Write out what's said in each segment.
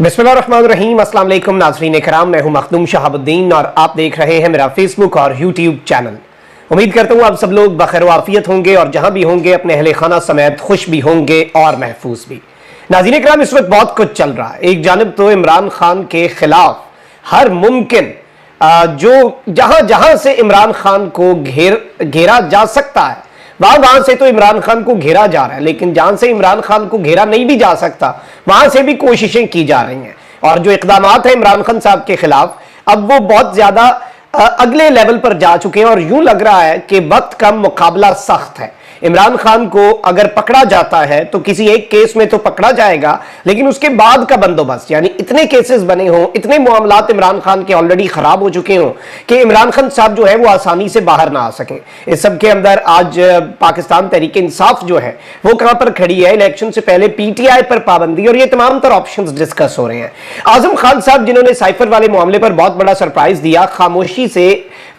बिस्मिल्लाहिर्रहमानिर्रहीम। अस्सलाम वालेकुम नाज़रीन इकराम, मैं हूं मखदूम शहाबुद्दीन और आप देख रहे हैं मेरा फेसबुक और यूट्यूब चैनल। उम्मीद करता हूं आप सब लोग बखैर वाफियत होंगे और जहां भी होंगे अपने अहले खाना समेत खुश भी होंगे और महफूज भी। नाज़रीन इकराम, इस वक्त बहुत कुछ चल रहा है। एक जानिब तो इमरान खान के खिलाफ हर मुमकिन जो जहां जहां से इमरान खान को घेरा जा सकता है वहां से तो इमरान खान को घेरा जा रहा है, लेकिन जहां से इमरान खान को घेरा नहीं भी जा सकता वहां से भी कोशिशें की जा रही हैं। और जो इकदाम है इमरान खान साहब के खिलाफ, अब वो बहुत ज्यादा अगले लेवल पर जा चुके हैं और यूं लग रहा है कि वक्त का मुकाबला सख्त है। इमरान खान को अगर पकड़ा जाता है तो किसी एक केस में तो पकड़ा जाएगा, लेकिन उसके बाद का बंदोबस्त, यानी इतने केसेस बने हों, इतने मामलात इमरान खान के ऑलरेडी खराब हो चुके हों कि इमरान खान साहब जो है वो आसानी से बाहर ना आ सकें। इस सब के अंदर आज पाकिस्तान तहरीक इंसाफ जो है वो कहां पर खड़ी है? इलेक्शन से पहले पीटीआई पर पाबंदी और ये तमाम तर ऑप्शंस डिस्कस हो रहे हैं। आजम खान साहब जिन्होंने साइफर वाले मामले पर बहुत बड़ा सरप्राइज दिया, खामोशी से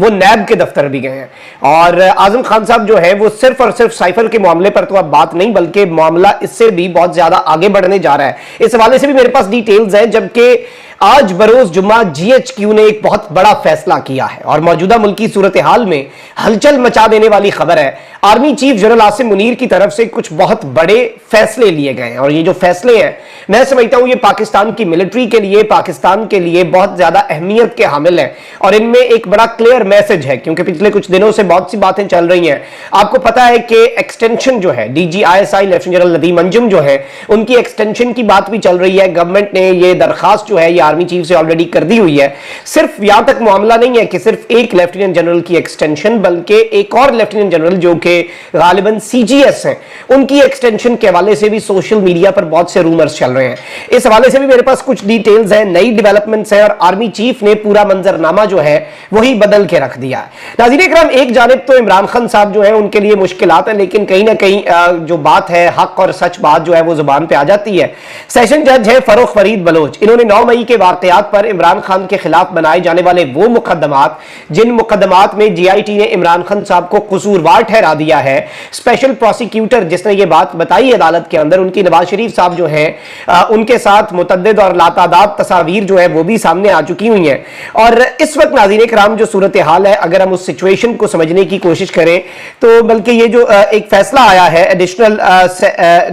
वो नैब के दफ्तर भी गए हैं। और आजम खान साहब जो है वो सिर्फ और सिर्फ साइफर के मामले पर तो अब बात नहीं, बल्कि मामला इससे भी बहुत ज्यादा आगे बढ़ने जा रहा है। इस हवाले से भी मेरे पास डिटेल्स हैं, जबकि आज बरोज जुम्मा जीएचक्यू ने एक बहुत बड़ा फैसला किया है और मौजूदा मुल्की सूरत हाल में हलचल मचा देने वाली खबर है। Army chief general Asim Munir की तरफ से कुछ बहुत बड़े फैसले लिए गए हैं और ये जो फैसले हैं मैं समझता हूं ये पाकिस्तान की मिलिट्री के लिए, पाकिस्तान के लिए बहुत ज्यादा अहमियत के हामिल है और इनमें एक बड़ा क्लियर मैसेज है, क्योंकि पिछले कुछ दिनों से बहुत सी बातें चल रही हैं। आपको पता है कि एक्सटेंशन जो है DGISI lieutenant general Nadeem Anjum जो है उनकी एक्सटेंशन की बात भी चल रही है। गवर्नमेंट ने ये दरखास्त जो है आर्मी चीफ से ऑलरेडी कर दी हुई है। सिर्फ यहां तक मामला नहीं है कि सिर्फ एक लेफ्टिनेंट जनरल की एक्सटेंशन, बल्कि एक और लेफ्टिनेंट जनरल जो कि गालिबन CGS हैं उनकी एक्सटेंशन के हवाले से भी सोशल मीडिया पर बहुत से रूमर्स चल रहे हैं। इस हवाले से भी मेरे पास कुछ डिटेल्स हैं, नई डेवलपमेंट्स हैं और आर्मी चीफ ने पूरा मंजरनामा जो है वही बदल के रख दिया है। नाज़रीन इकराम, एक जानिब तो इमरान खान साहब जो है उनके लिए मुश्किलात है, लेकिन कहीं ना कहीं जो बात है हक और सच बात जो है वो जुबान पे आ जाती है। सेशन जज है फरोख फरीद बलोच, इन्होंने 9 मई के वाकयात पर इमरान खान के खिलाफ बनाए जाने वाले वो मुकदमात जिन मुकदमात में GIT ने इमरान खान साहब को कसूरवार ठहरा दिया है, स्पेशल प्रोसिक्यूटर जिसने ये बात बताई अदालत के अंदर, उनकी नवाज शरीफ साहब जो हैं उनके साथ मुतद्दिद और लातादाद तस्वीर जो है वो भी सामने आ चुकी हुई हैं। और इस वक्त नाज़रीन इकराम जो सूरत हाल है, अगर हम उस सिचुएशन को समझने की कोशिश करें तो बल्कि ये जो एक फैसला आया है एडिशनल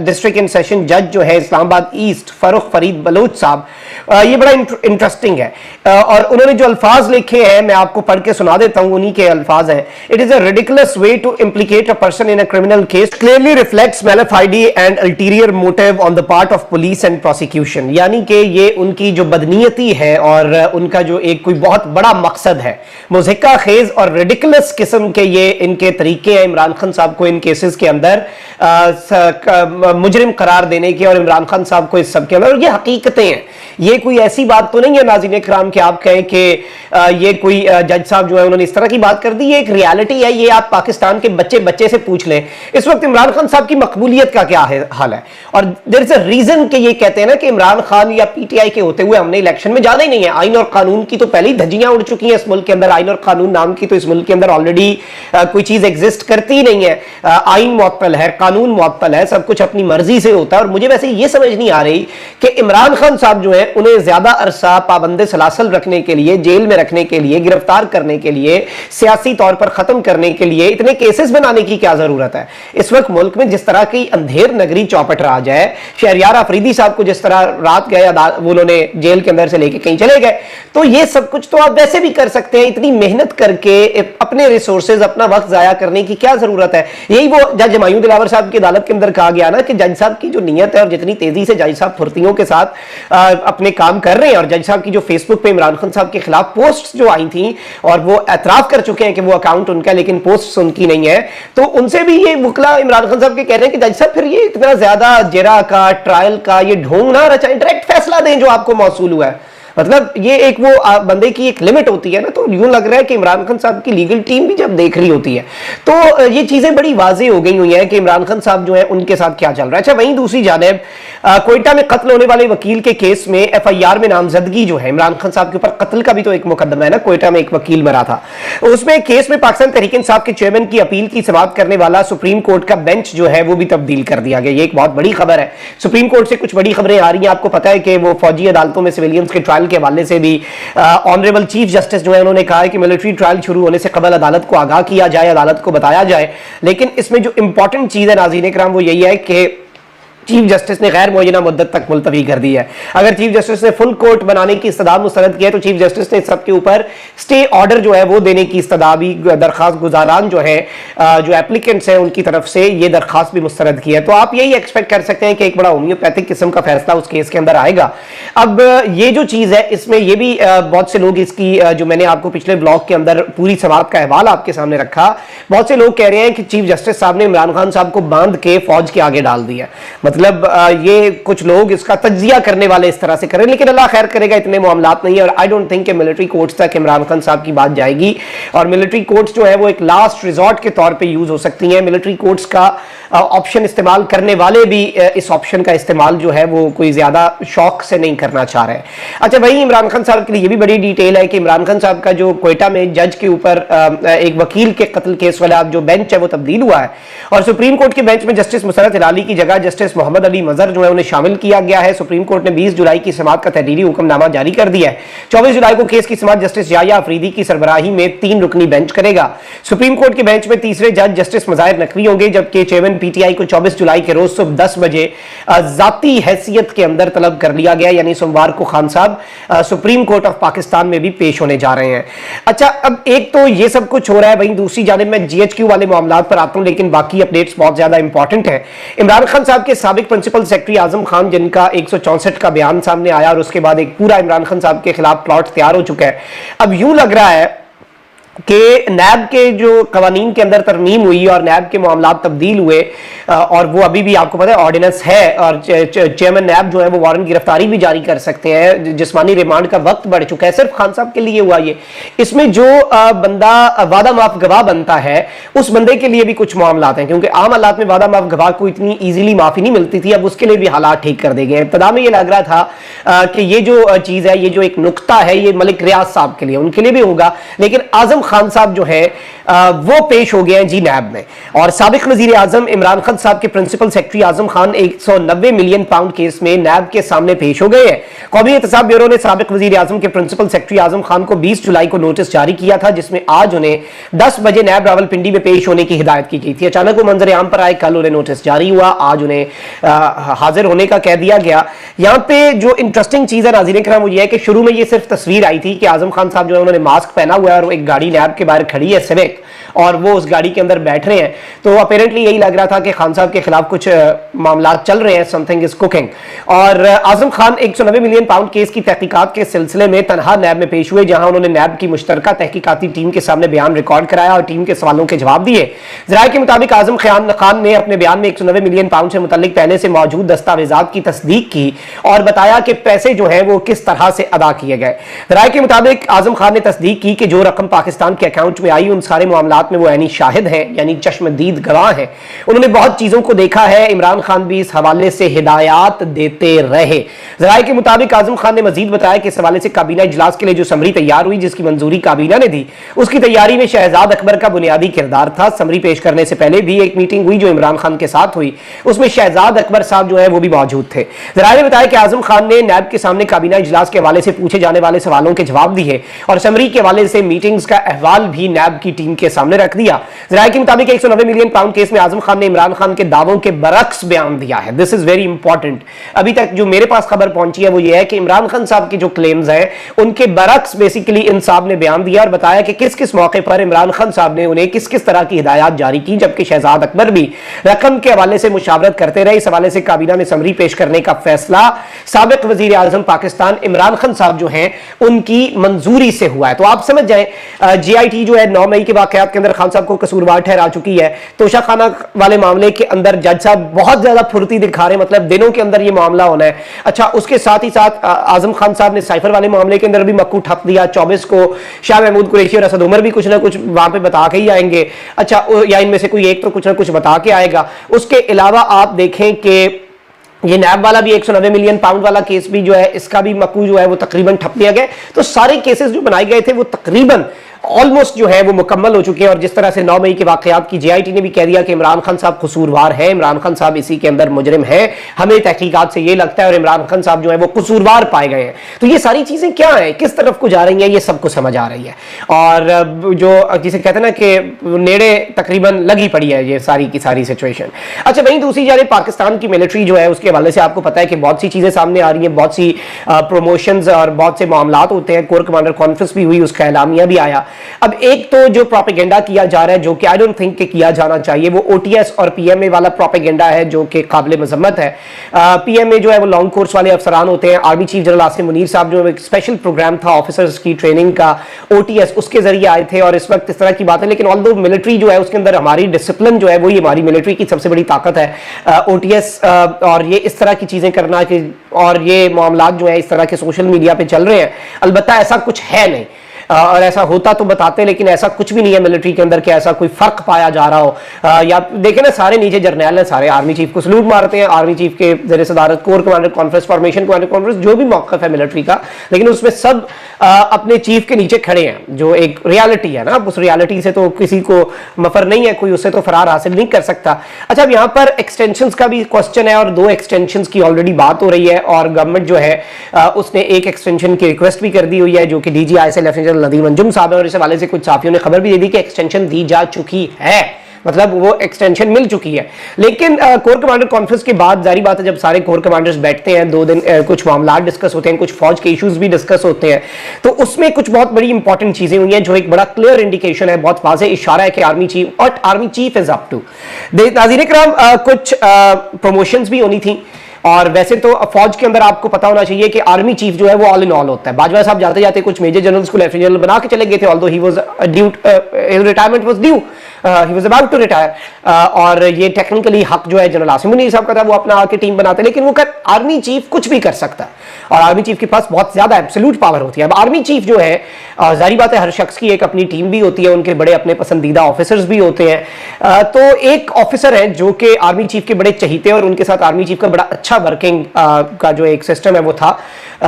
डिस्ट्रिक्ट एंड सेशन जज जो है इस्लामाबाद ईस्ट फरोख फरीद बलोच साहब, ये बड़ा इंटरेस्टिंग है और उन्होंने जो अल्फाज लिखे हैं मैं आपको पढ़ के सुना देता हूं। उन्हीं के अल्फाज हैं। It is a ridiculous way to implicate a person in a criminal case clearly reflects malafide and ulterior motive on the part of police and prosecution. यानी कि ये उनकी जो बदनीयती है और उनका जो एक कोई बहुत बड़ा मकसद है, मुज़हिका खेज और रिडिकुलस किस्म के ये इनके तरीके हैं इमरान खान साहब को इन केसेस के अंदर मुजरिम करार देने के और इमरान खान साहब को इस सब के अंदर। और ये हकीकतें हैं, ये कोई ऐसी बात तो नहीं है नाज़रीन इकराम कि आप कहें कि ये कोई जज साहब जो है उन्होंने इस तरह की बात कर दी। ये एक रियलिटी है, ये आप पाकिस्तान के बच्चे से पूछ लें इस वक्त इमरान खान साहब की मकबूलियत का क्या हाल है। और देयर इज अ रीजन कि ये कहते हैं ना कि इमरान खान या PTI के होते हुए हमने इलेक्शन में जाना ही नहीं है। आइन और कानून की तो पहले ही धज्जियां उड़ चुकी हैं इस मुल्क के अंदर। आइन और कानून नाम की तो इस मुल्क के अंदर ऑलरेडी कोई चीज एग्जिस्ट करती ही नहीं है। आइन मुअत्तल है, कानून मुअत्तल है, सब कुछ अपनी मर्जी से होता है। और मुझे वैसे ये समझ नहीं आ रही कि इमरान खान साहब जो है उन्हें ज्यादा अरसा पाबंद सलासल रखने के लिए, जेल में रखने के लिए, गिरफ्तार करने के लिए, सियासी तौर पर खत्म करने के लिए इतने केसेस बनाने की क्या जरूरत है। इस वक्त मुल्क में जिस तरह की अंधेर नगरी चौपट राज है, शहरियार अफरीदी साहब को जिस तरह रात गए उन्होंने जेल के अंदर से लेके कहीं चले गए, तो ये सब कुछ तो आप वैसे भी कर सकते हैं। इतनी मेहनत करके अपने रिसोर्सेज, अपना वक्त जाया करने की क्या जरूरत है। यही वो जज हुमायूं दिलावर साहब की अदालत के अंदर कहा गया ना कि जज साहब की जो नीयत है और जितनी तेजी से जज साहब फुर्तियों के साथ अपने काम कर रहे हैं, और जज साहब की जो फेसबुक पे इमरान खान साहब के खिलाफ पोस्ट्स जो आई थी और वो एतराफ कर चुके हैं कि वो अकाउंट उनका लेकिन पोस्ट उनकी नहीं है, तो उनसे भी ये वकला इमरान खान साहब के कह रहे हैं कि जज साहब फिर ये इतना ज्यादा जेरा का, ट्रायल का ये ढोंग ना रचाएं, डायरेक्ट फैसला दें जो आपको मौसूल हुआ है। मतलब ये एक वो बंदे की एक लिमिट होती है ना, तो यूं लग रहा है कि इमरान खान साहब की लीगल टीम भी जब देख रही होती है तो ये चीजें बड़ी वाज़ेह हो गई हुई है कि इमरान खान साहब जो है उनके साथ क्या चल रहा है। अच्छा, वहीं दूसरी जानिब कोयटा में कत्ल होने वाले वकील के केस में एफआईआर में नामजदगी जो है, इमरान खान साहब के ऊपर कत्ल का भी तो एक मुकदमा है ना, कोयटा में एक वकील मरा था, उसमें केस में पाकिस्तान तहरीक इंसाफ के चेयरमैन की अपील की समाअत करने वाला सुप्रीम कोर्ट का बेंच जो है वो भी तब्दील कर दिया गया। ये एक बहुत बड़ी खबर है। सुप्रीम कोर्ट से कुछ बड़ी खबरें आ रही हैं। आपको पता है कि वो फौजी अदालतों में सिविलियंस के ट्रायल के हवाले से भी ऑनरेबल चीफ जस्टिस जो है उन्होंने कहा है कि मिलिट्री ट्रायल शुरू होने से कबल अदालत को आगाह किया जाए, अदालत को बताया जाए। लेकिन इसमें जो इंपॉर्टेंट चीज है नाज़रीन कराम वो यही है कि चीफ जस्टिस ने गैर मुअय्यना मुद्दत तक मुलतवी कर दी है। अगर चीफ जस्टिस ने फुल कोर्ट बनाने की इस्तदाद मुस्तरद की है तो चीफ जस्टिस ने सबके ऊपर स्टे ऑर्डर जो है वो देने की इस्तदाद भी दरखास्त गुजारान जो है, जो एप्लीकेंट्स हैं उनकी तरफ से ये दरखास्त भी मुस्तरद की है। तो आप यही एक्सपेक्ट कर सकते हैं कि एक बड़ा होम्योपैथिक किस्म का फैसला उस केस के अंदर आएगा। अब ये जो चीज़ है इसमें ये भी बहुत से लोग इसकी जो मैंने आपको पिछले ब्लॉग के अंदर पूरी समाअत का अहवाल आपके सामने रखा, बहुत से लोग कह रहे हैं कि चीफ जस्टिस साहब ने इमरान खान साहब को बांध के फौज के आगे डाल दिया। मतलब ये कुछ लोग इसका तज्जिया करने वाले इस तरह से करें, लेकिन अल्लाह खैर करेगा, इतने मामलात नहीं है। और आई डोंट थिंक कि मिलिट्री कोर्ट्स तक इमरान खान साहब की बात जाएगी और मिलिट्री कोर्ट्स जो है वो एक लास्ट रिजॉर्ट के तौर पे यूज हो सकती हैं। मिलिट्री कोर्ट्स का ऑप्शन इस्तेमाल करने वाले भी इस ऑप्शन का इस्तेमाल जो है वो कोई ज्यादा शौक से नहीं करना चाह रहे हैं। अच्छा, वही इमरान खान साहब के लिए ये भी बड़ी डिटेल है कि इमरान खान साहब का जो कोयटा में जज के ऊपर एक वकील के कत्ल केस वाला जो बेंच है वो तब्दील हुआ है और सुप्रीम कोर्ट के बेंच में जस्टिस मुसरत हिलाली की जगह जस्टिस मोहम्मद अली मजहर जो है उन्हें शामिल किया गया है। सुप्रीम कोर्ट ने 20 जुलाई की समाअत का तहरीरी हुक्मनामा जारी कर दिया है। 24 जुलाई को केस की समाअत जस्टिस याया अफरीदी की सरबराही में 3 रुकनी बेंच करेगा। सुप्रीम कोर्ट के बेंच में तीसरे जज जस्टिस मज़ाहिर नकवी होंगे, जबकि चेयरमैन पीटीआई को 24 जुलाई के रोज सुबह 10 बजे जाती हैसियत के अंदर तलब कर लिया गया, यानी सोमवार को खान साहब सुप्रीम कोर्ट ऑफ पाकिस्तान में भी पेश होने जा रहे हैं। अच्छा, अब एक तो ये सब कुछ हो रहा है, वहीं दूसरी जानिब मैं जीएचक्यू वाले मामलात पर आता हूं, लेकिन बाकी अपडेट्स बहुत ज्यादा इंपॉर्टेंट है। इमरान खान साहब के साबिक प्रिंसिपल सेक्रेटरी आजम खान जिनका 164 का बयान सामने आया और उसके बाद एक पूरा इमरान खान साहब के खिलाफ प्लॉट तैयार हो चुका है। अब यूं लग रहा है कि नैब के जो कवानीन के अंदर तरमीम हुई और नैब के मामलात तब्दील हुए और वो अभी भी आपको पता है ऑर्डिनेंस है और चेयरमैन नैब जो है वो वारंट गिरफ्तारी भी जारी कर सकते हैं। जिस्मानी रिमांड का वक्त बढ़ चुका है, सिर्फ खान साहब के लिए हुआ ये। इसमें जो बंदा वादा माफ गवाह बनता है उस बंदे के लिए भी कुछ मामलात हैं, क्योंकि आम हालात में वादा माफ गवाह को इतनी ईजिली माफी नहीं मिलती थी, अब उसके लिए भी हालात ठीक कर दे गए। इब्तदा में ये लग रहा था कि ये जो चीज है, ये जो एक नुक्ता है, ये मलिक रियाज साहब के लिए, उनके लिए भी होगा, लेकिन आजम खान साहब जो है वो पेश हो गए हैं जी नैब में। और साबिक वजीर आजम इमरान खान साहब के principal secretary Azam Khan 190 million pound case में नैब के सामने पेश हो गए हैं। कौमी एहतसाब ब्यूरो ने साबिक वजीर आजम के प्रिंसिपल सेक्रेटरी आजम खान को 20 जुलाई को नोटिस जारी किया था, जिसमें आज उन्हें 10 बजे नैब रावलपिंडी में पेश होने की हिदायत की गई थी। अचानक वो मंजर आम पर आए, कल उन्हें नोटिस जारी हुआ, आज उन्हें हाजिर होने का कह दिया गया। यहां पे जो इंटरेस्टिंग चीज है नाज़रीन कराम वो ये है कि शुरू में ये सिर्फ तस्वीर आई थी कि आजम खान साहब जो है उन्होंने मास्क पहना हुआ है और एक गाड़ी नैब के बाहर खड़ी है सिविक, और वो उस गाड़ी के अंदर बैठ रहे हैं। तो अपेरेंटली यही लग रहा था कि खान साहब के खिलाफ कुछ मामला चल रहे हैं, समथिंग इज कुकिंग। और Azam Khan 190 million pound case की तहकीकात के सिलसिले में तनहा नैब में पेश हुए, जहां उन्होंने नैब की मुश्तरका तहकीकाती टीम के सामने बयान रिकॉर्ड कराया और टीम के सवालों के जवाब दिए। ज़राए के मुताबिक आजम खान ने अपने बयान में 190 मिलियन पाउंड से मुतल्लिक पहले से मौजूद दस्तावेजात की तस्दीक की और बताया कि पैसे जो है वो किस तरह से अदा किए गए। ज़राए के मुताबिक आजम खान ने तस्दीक की कि जो रकम पाकिस्तान के अकाउंट में आई उन सारे मामलात में वो यानी शाहिद हैं, यानी चश्मदीद गवाह हैं। उन्होंने बहुत चीजों को देखा है, इमरान खान भी इस हवाले से हिदायत देते रहे। ज़राए के मुताबिक आजम खान ने मजीद बताया कि इस हवाले से काबीना इजलास के लिए जो समरी तैयार हुई, जिसकी मंजूरी काबीना ने दी, उसकी तैयारी में शहजाद अकबर का बुनियादी किरदार था। समरी पेश करने से पहले भी एक मीटिंग हुई जो इमरान खान के साथ हुई, उसमें शहजाद अकबर साहब जो है वो भी मौजूद थे। ज़राए ने बताया कि आजम खान ने नैब के सामने काबीना इजलास के हवाले से पूछे जाने वाले सवालों के जवाब दिए और समरी के हवाले से मीटिंग्स का अहवाल भी नैब की टीम के सामने रख दिया। ज़राए के मुताबिक 190 मिलियन पाउंड केस में आजम खान ने इमरान खान के दावों के बरक्स बयान दिया है। This is very important. अभी तक जो मेरे पास खबर पहुंची है वो ये है कि इमरान खान साहब के जो क्लेम्स हैं उनके बरक्स बेसिकली इन साहब ने बयान दिया और बताया कि किस किस मौके पर इमरान खान साहब ने उन्हें किस किस तरह की हिदायत जारी की, जबकि शहजाद अकबर भी रकम के हवाले से मुशावरत करते रहे। इस हवाले से काबीना में समरी पेश करने का फैसला साबिक वजीर आजम पाकिस्तान इमरान खान साहब जो हैं उनकी मंजूरी से हुआ है। तो आप समझ जाएं जीआईटी जो है 9 मई के वाकयात के अंदर खान साहब को कसूरवार ठहरा चुकी है। तोशाखाना वाले मामले के अंदर जज साहब बहुत ज्यादा फुर्ती दिखा रहे हैं, मतलब दिनों के अंदर ये मामला होना है। अच्छा, उसके साथ ही साथ आजम खान साहब ने साइफर वाले मामले के अंदर भी मक्कू ठप दिया। 24 को शाह महमूद कुरैशी और असद उमर भी कुछ ना कुछ वहां पे बता के ही आएंगे। अच्छा, या इनमें से कोई एक तो कुछ ना कुछ बता के आएगा। उसके अलावा आप देखें कि ये नैब वाला भी 190 मिलियन पाउंड वाला केस भी जो है, इसका भी मकू जो है वो तकरीबन ठप दिया गया। तो सारे केसेस जो बनाए गए थे वो तकरीबन ऑलमोस्ट जो है वो मुकम्मल हो चुके हैं। और जिस तरह से 9 मई के वाकयात की जीआईटी ने भी कह दिया कि इमरान खान साहब कसूरवार है, इमरान खान साहब इसी के अंदर मुजरिम है, हमें तहकीकात से ये लगता है, और इमरान खान साहब जो है वो कसूरवार पाए गए हैं। तो ये सारी चीजें क्या है, किस तरफ को जा रही हैं, ये सबको समझ आ रही है। और जो जिसे कहते हैं ना कि नेड़े तकरीबन लगी पड़ी है ये सारी की सारी सिचुएशन। अच्छा, वहीं दूसरी जाने पाकिस्तान की मिलिट्री जो है उसके हवाले से आपको पता है कि बहुत सी चीजें सामने आ रही हैं, बहुत सी प्रमोशंस और बहुत से मामलात होते हैं। कोर कमांडर कॉन्फ्रेंस भी हुई, उसका ऐलामिया भी आया। अब एक तो जो प्रोपेगेंडा किया जा रहा है, जो कि आई डोंट थिंक कि किया जाना चाहिए, वो ओटीएस और पीएमए वाला प्रोपेगेंडा है जो कि काबिल मजम्मत है। पीएमए जो है वो लॉन्ग कोर्स वाले अफसरान होते हैं। Army chief general Asim Munir साहब जो एक स्पेशल प्रोग्राम था ऑफिसर्स की ट्रेनिंग का, ओटीएस, उसके जरिए आए थे। और इस वक्त इस तरह की बात है, लेकिन ऑल्दो मिलिट्री जो है उसके अंदर हमारी डिसिप्लिन जो है वही हमारी मिलिट्री की सबसे बड़ी ताकत है। ओटीएस और ये इस तरह की चीजें करना कि और ये मामला जो है इस तरह के सोशल मीडिया पे चल रहे हैं, अलबत्ता ऐसा कुछ है नहीं। और ऐसा होता तो बताते, लेकिन ऐसा कुछ भी नहीं है मिलिट्री के अंदर कि ऐसा कोई फर्क पाया जा रहा हो। या देखें ना, सारे नीचे जर्नैल हैं, सारे आर्मी चीफ को सलूट मारते हैं। आर्मी चीफ के ज़रिए सदारत core commander conference, formation commander conference, जो भी मौक़िफ़ है मिलिट्री का, लेकिन उसमें सब अपने चीफ के नीचे खड़े हैं, जो एक रियलिटी है ना। उस रियलिटी से तो किसी को मफर नहीं है, कोई उससे तो फरार हासिल नहीं कर सकता। अच्छा, अब यहाँ पर एक्सटेंशन का भी क्वेश्चन है, और 2 एक्सटेंशन की ऑलरेडी बात हो रही है। और गवर्नमेंट जो है उसने एक एक्सटेंशन की रिक्वेस्ट भी कर दी हुई है, जो कि DGI lieutenant general Nadeem Anjum साहब है। और इस हवाले से कुछ साथियों ने खबर भी दे दी कि एक्सटेंशन दी जा चुकी है, मतलब वो एक्सटेंशन मिल चुकी है। लेकिन कोर कमांडर कॉन्फ्रेंस के बाद जारी बात है, जब सारे कोर कमांडर्स बैठते हैं 2 दिन, कुछ मामला डिस्कस होते हैं, कुछ फौज के इश्यूज भी डिस्कस होते हैं, तो उसमें कुछ बहुत बड़ी इंपॉर्टेंट चीजें हुई हैं, जो एक बड़ा क्लियर इंडिकेशन है, बहुत वाज़ेह इशारा है कि army chief is up to. नाज़रीन इकराम, कुछ प्रमोशंस भी होनी थी। और वैसे तो फौज के अंदर आपको पता होना चाहिए कि आर्मी चीफ जो है वो ऑल इन ऑल होता है। बाजवा साहब जाते जाते कुछ मेजर जनरल्स को लेफ्टिनेंट जनरल बना के चले गए थे, although he was due, retirement was due, he was about to retire. और ये टेक्निकली हक जो है जनरल आसिम मुनीर साहब का था, वो अपना आके टीम बनाते, लेकिन वो आर्मी चीफ कुछ भी कर सकता है, और आर्मी चीफ के पास बहुत ज्यादा एब्सोल्यूट पावर होती है। अब आर्मी चीफ जो है, जारी बात है, हर शख्स की एक अपनी टीम भी होती है, उनके बड़े अपने पसंदीदा ऑफिसर्स भी होते हैं। तो एक ऑफिसर है जो कि आर्मी चीफ के बड़े चहीते, और उनके साथ आर्मी चीफ का बड़ा अच्छा वर्किंग का जो एक सिस्टम है वो था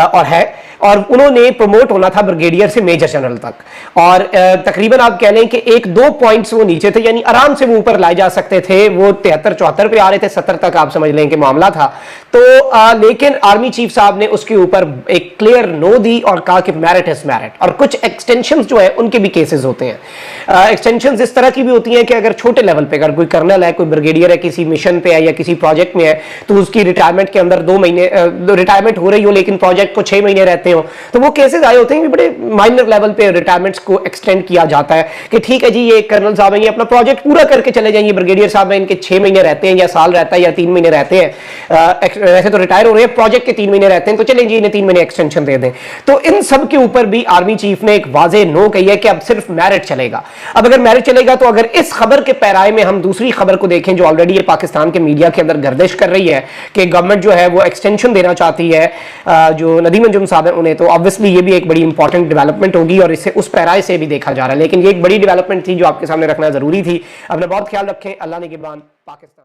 और है। और उन्होंने प्रमोट होना था ब्रिगेडियर से मेजर जनरल तक, और तकरीबन आप कह लें कि 1-2 पॉइंट्स वो नीचे थे, यानी आराम से वो ऊपर लाए जा सकते थे। वो 73-74 पे आ रहे थे, 70 तक आप समझ लें कि मामला था। तो लेकिन आर्मी चीफ साहब ने उसके ऊपर एक क्लियर नो दी और कहा कि मेरिट इज मेरिट। और कुछ एक्सटेंशन जो है उनके भी केसेस होते हैं। एक्सटेंशन इस तरह की भी होती हैं कि अगर छोटे लेवल पे, अगर कोई कर्नल है, कोई ब्रिगेडियर है, किसी मिशन पे है या किसी प्रोजेक्ट में है, तो उसकी रिटायरमेंट के अंदर 2 महीने रिटायरमेंट हो रही हो, लेकिन प्रोजेक्ट को 6 महीने रहते हो, तो वो केसेस आए होते हैं कि बड़े माइनर लेवल पे रिटायरमेंट्स को एक्सटेंड किया जाता है कि ठीक है जी, ये कर्नल साहब हैं, ये अपना प्रोजेक्ट पूरा करके चले जाएंगे, ब्रिगेडियर साहब हैं, इनके 6 महीने रहते हैं या साल रहता है या 3 महीने रहते हैं, वैसे तो रिटायर हो रहे हैं, प्रोजेक्ट के 3 महीने रहते हैं, तो चलें जी इन्हें 3 महीने एक्सटेंशन दे दें। तो इन सब के ऊपर भी आर्मी चीफ ने एक वाज़ेह नो कही है कि अब सिर्फ मेरिट चलेगा। अब अगर मेरिट चलेगा, तो अगर इस खबर के पैराए में हम दूसरी खबर को देखें जो ऑलरेडी ये पाकिस्तान के मीडिया के अंदर गर्दिश कर रही है कि गवर्नमेंट जो है वो एक्सटेंशन देना चाहती है जो नदीम अंजुम साहब है उन्हें, तो ऑब्वियसली ये भी एक बड़ी इंपॉर्टेंट डेवलपमेंट होगी, और इसे उस पैराए से भी देखा जा रहा है। लेकिन ये एक बड़ी डेवलपमेंट थी जो आपके सामने रखना जरूरी थी। अपना बहुत ख्याल रखें। अल्लाह निगहबान। पाकिस्तान।